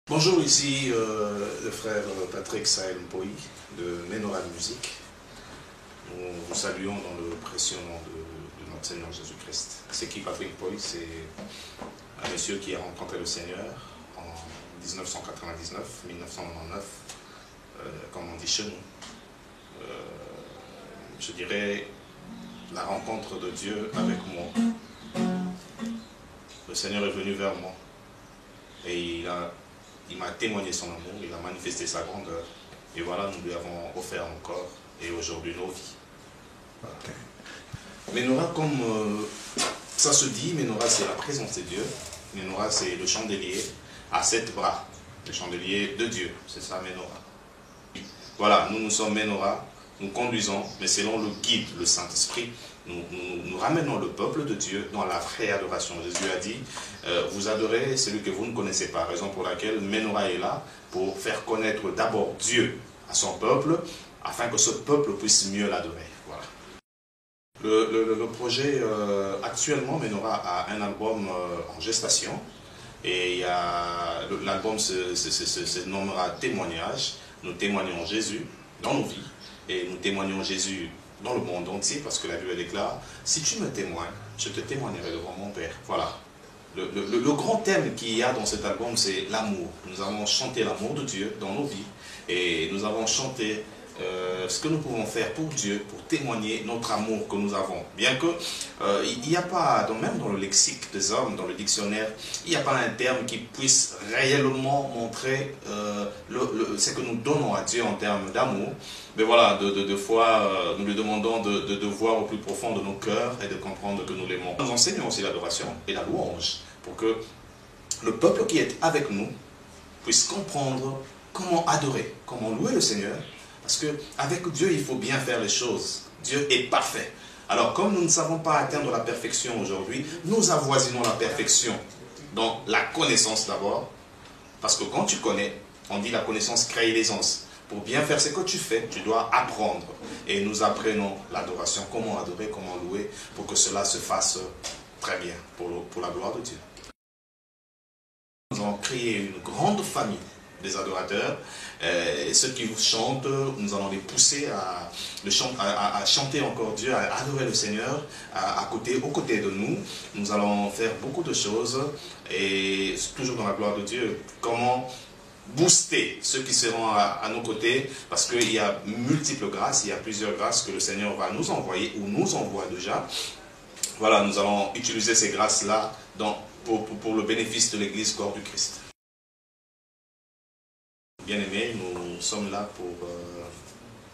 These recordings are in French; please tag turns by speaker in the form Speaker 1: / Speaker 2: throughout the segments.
Speaker 1: Bonjour, ici le frère Patrick Sahel Mpoï de Menorah Musique. Nous vous saluons dans le précieux nom de notre Seigneur Jésus-Christ. C'est qui Patrick Mpoï? C'est un monsieur qui a rencontré le Seigneur en 1999, 1999, comme on dit chez nous. Je dirais la rencontre de Dieu avec moi. Le Seigneur est venu vers moi et il m'a témoigné son amour, il a manifesté sa grandeur. Et voilà, nous lui avons offert nos corps et aujourd'hui nos vies. Okay. Menorah, comme ça se dit, Menorah c'est la présence de Dieu. Menorah c'est le chandelier à 7 bras. Le chandelier de Dieu, c'est ça Menorah. Voilà, nous sommes Menorah, nous conduisons, mais selon le guide, le Saint-Esprit, nous ramenons le peuple de Dieu dans la vraie adoration. Jésus a dit, vous adorez celui que vous ne connaissez pas, raison pour laquelle Menorah est là, pour faire connaître d'abord Dieu à son peuple, afin que ce peuple puisse mieux l'adorer. Voilà. Le projet, actuellement, Menorah a un album en gestation, et l'album se nommera Témoignage. Nous témoignons Jésus dans nos vies, et nous témoignons Jésus dans le monde entier, parce que la Bible déclare, si tu me témoignes, je te témoignerai devant mon Père. Voilà. Le grand thème qu'il y a dans cet album, c'est l'amour. Nous avons chanté l'amour de Dieu dans nos vies, et nous avons chanté ce que nous pouvons faire pour Dieu, pour témoigner notre amour que nous avons. Bien que il n'y a pas, même dans le lexique des hommes, dans le dictionnaire, il n'y a pas un terme qui puisse réellement montrer ce que nous donnons à Dieu en termes d'amour. Mais voilà, de fois, nous lui demandons de voir au plus profond de nos cœurs et de comprendre que nous l'aimons. Nous enseignons aussi l'adoration et la louange, pour que le peuple qui est avec nous puisse comprendre comment adorer, comment louer le Seigneur. Parce qu'avec Dieu, il faut bien faire les choses. Dieu est parfait. Alors, comme nous ne savons pas atteindre la perfection aujourd'hui, nous avoisinons la perfection dans la connaissance d'abord. Parce que quand tu connais, on dit la connaissance crée l'aisance. Pour bien faire ce que tu fais, tu dois apprendre. Et nous apprenons l'adoration, comment adorer, comment louer, pour que cela se fasse très bien, pour la gloire de Dieu. Nous avons créé une grande famille des adorateurs, et ceux qui vous chantent, nous allons les pousser à chanter encore Dieu, à adorer le Seigneur, aux côtés de nous. Nous allons faire beaucoup de choses, et toujours dans la gloire de Dieu. Comment booster ceux qui seront à nos côtés, parce qu'il y a multiples grâces, il y a plusieurs grâces que le Seigneur va nous envoyer, ou nous envoie déjà. Voilà, nous allons utiliser ces grâces-là pour le bénéfice de l'Église, corps du Christ. Bien-aimés, nous sommes là pour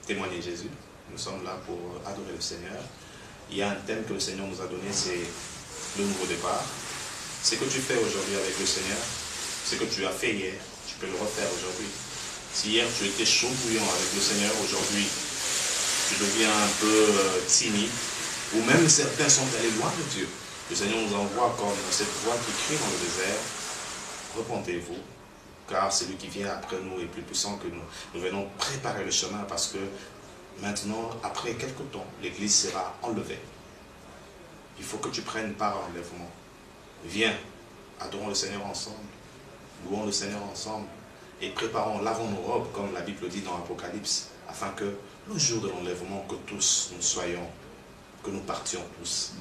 Speaker 1: témoigner Jésus, nous sommes là pour adorer le Seigneur. Il y a un thème que le Seigneur nous a donné, c'est le nouveau départ. Ce que tu fais aujourd'hui avec le Seigneur, ce que tu as fait hier, tu peux le refaire aujourd'hui. Si hier tu étais chaud bouillant avec le Seigneur, aujourd'hui tu deviens un peu timide, ou même certains sont allés loin de Dieu. Le Seigneur nous envoie comme cette voix qui crie dans le désert, repentez-vous, car celui qui vient après nous est plus puissant que nous. Nous venons préparer le chemin parce que maintenant, après quelque temps, l'Église sera enlevée. Il faut que tu prennes part à l'enlèvement. Viens, adorons le Seigneur ensemble, louons le Seigneur ensemble et préparons, lavons nos robes, comme la Bible dit dans l'Apocalypse, afin que le jour de l'enlèvement, que tous nous soyons, que nous partions tous